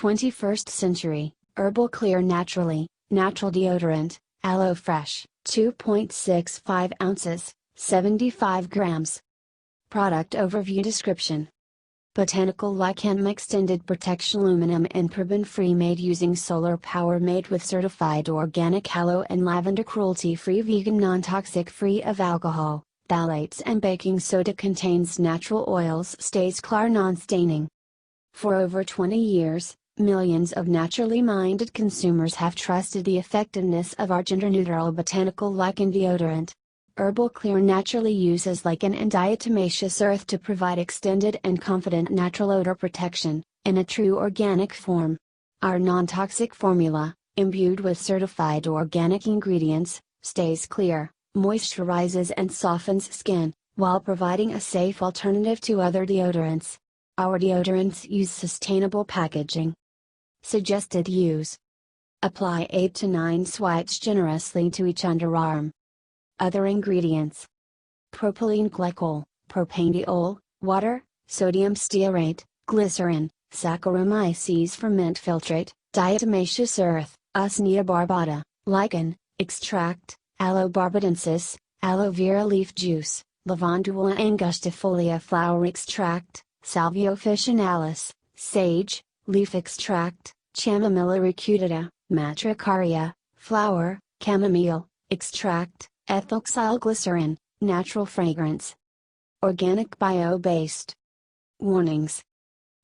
21st century, Herbal Clear Naturally, Natural Deodorant, Aloe Fresh, 2.65 ounces, 75 grams. Product Overview Description. Botanical Lichen Extended Protection Aluminum and Paraben Free, made using solar power, made with certified organic aloe and lavender, cruelty free, vegan, non-toxic, free of alcohol, phthalates and baking soda, contains natural oils, stays Clar, non-staining. For over 20 years, millions of naturally minded consumers have trusted the effectiveness of our gender-neutral botanical lichen deodorant. Herbal Clear naturally uses lichen and diatomaceous earth to provide extended and confident natural odor protection, in a true organic form. Our non-toxic formula, imbued with certified organic ingredients, stays clear, moisturizes and softens skin, while providing a safe alternative to other deodorants. Our deodorants use sustainable packaging. Suggested use: apply 8 to 9 swipes generously to each underarm. Other ingredients: propylene glycol, propanediol, water, sodium stearate, glycerin, Saccharomyces ferment filtrate, diatomaceous earth, Usnea barbata, lichen, extract, Aloe barbadensis, aloe vera leaf juice, Lavandula angustifolia flower extract, Salvia officinalis, sage, leaf extract, Chamomilla recutita, Matricaria, flower, chamomile, extract, ethylxylglycerin, natural fragrance. Organic, bio-based. Warnings: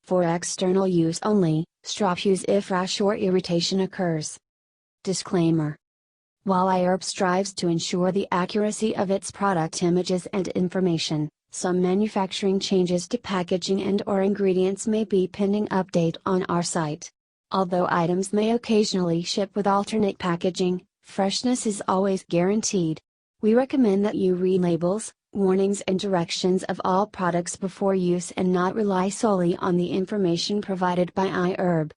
for external use only, stop use if rash or irritation occurs. Disclaimer: while iHerb strives to ensure the accuracy of its product images and information, some manufacturing changes to packaging and/or ingredients may be pending update on our site. Although items may occasionally ship with alternate packaging, freshness is always guaranteed. We recommend that you read labels, warnings and directions of all products before use and not rely solely on the information provided by iHerb.